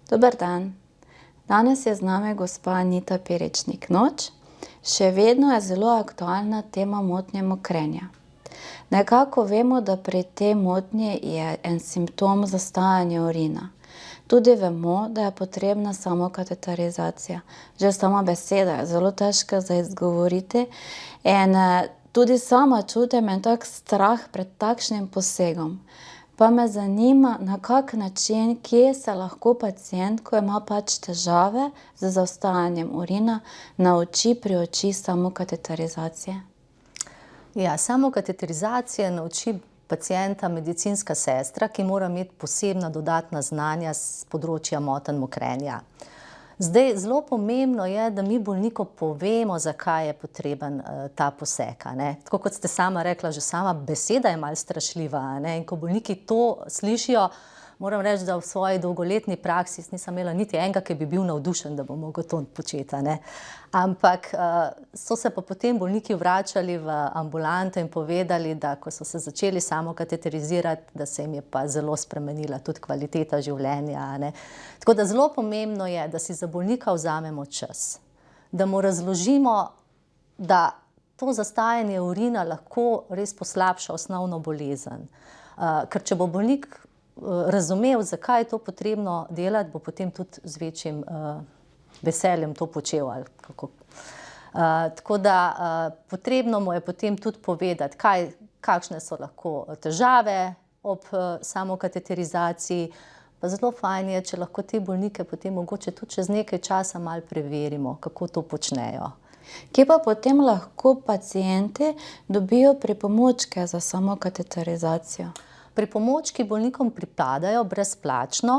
Dober dan. Danes je z nami gospa Anita Peričnik-Noč. Še vedno je zelo aktualna tema motnje mokrenja. Nekako vemo, da pri tej motnji je en simptom zastajanja urina. Tudi vemo, da je potrebna samokateterizacija. Že sama beseda je zelo težka za izgovoriti in tudi sama čutim en tak strah pred takšnim posegom. Pa me zanima, na kak način, kje se lahko pacient, ko ima pač težave z zaostajanjem urina, priuči samokateterizacije? Ja, samokateterizacije nauči pacienta medicinska sestra, ki mora imeti posebna dodatna znanja s področja motenj mokrenja. Zdaj, zelo pomembno je, da mi bolniku povemo, zakaj je potreben ta poseg, a ne. Tako kot ste sama rekla, že sama beseda je malo strašljiva, a ne. In ko bolniki to slišijo, moram reči, da v svoji dolgoletni praksi nisem imela niti enega, ki bi bil navdušen, da bo mogel to početi, a ne. Ampak so se pa potem bolniki vračali v ambulanto in povedali, da ko so se začeli samokateterizirati, da se jim je pa zelo spremenila tudi kvaliteta življenja, a ne. Tako da zelo pomembno je, da si za bolnika vzamemo čas, da mu razložimo, da to zastajanje urina lahko res poslabša osnovno bolezen. Ker če bo bolnik razumel, zakaj je to potrebno delati, bo potem tudi z večjim veseljem to počel. Ali kako. Tako da potrebno mu je potem tudi povedati, kakšne so lahko težave ob samokateterizaciji. Pa zelo fajn je, če lahko te bolnike potem mogoče tudi čez nekaj časa malo preverimo, kako to počnejo. Kje pa potem lahko pacienti dobijo pripomočke za samokateterizacijo? Pripomočki bolnikom pripadajo brezplačno,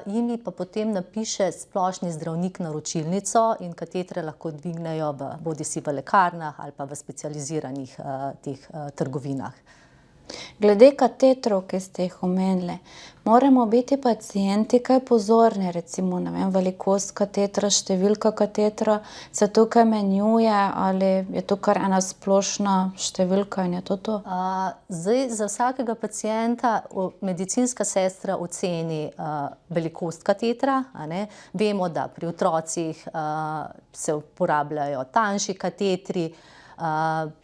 jim pa potem napiše splošni zdravnik naročilnico in katetre lahko dvignejo bodisi v lekarnah ali pa v specializiranih teh trgovinah. Glede katetrov, ki ste jih omenili, moramo biti pacienti kaj pozorni, recimo, ne vem, velikost katetra, številka katetra, se tukaj menjuje ali je to kar ena splošna številka in je to to? Zdaj, za vsakega pacienta medicinska sestra oceni velikost katetra, a ne. Vemo, da pri otrocih se uporabljajo tanjši katetri,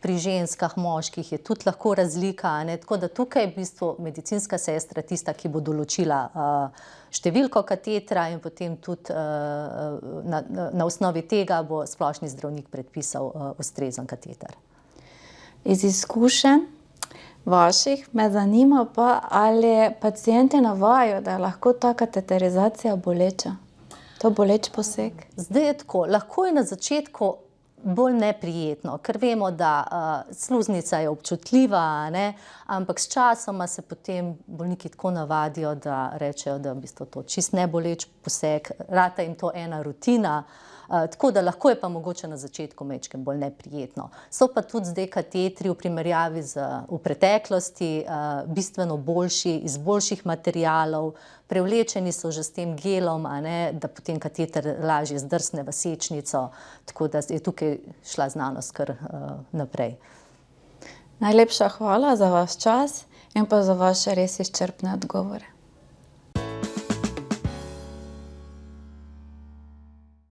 pri ženskah, moških je tudi lahko razlika, a ne. Tako da tukaj je v bistvu medicinska sestra tista, ki bo določila številko katetra in potem tudi na osnovi tega bo splošni zdravnik predpisal ustrezen kateter. Iz izkušenj vaših me zanima pa, ali pacienti navajajo, da je lahko ta kateterizacija boleča? To boleč poseg? Zdaj je tako, lahko je na začetku bolj neprijetno, ker vemo, da sluznica je občutljiva, a ne, ampak sčasoma se potem bolniki tako navadijo, da rečejo, da v bistvu to čisto neboleč poseg, rata jim to ena rutina, tako da lahko je pa mogoče na začetku majčkeno bolj neprijetno. So pa tudi zdaj katetri v primerjavi v preteklosti bistveno boljši, iz boljših materialov, prevlečeni so že s tem gelom, a ne, da potem kateter lažje zdrsne v sečnico, tako da je tukaj šla znanost kar naprej. Najlepša hvala za vaš čas in pa za vaše res izčrpne odgovore.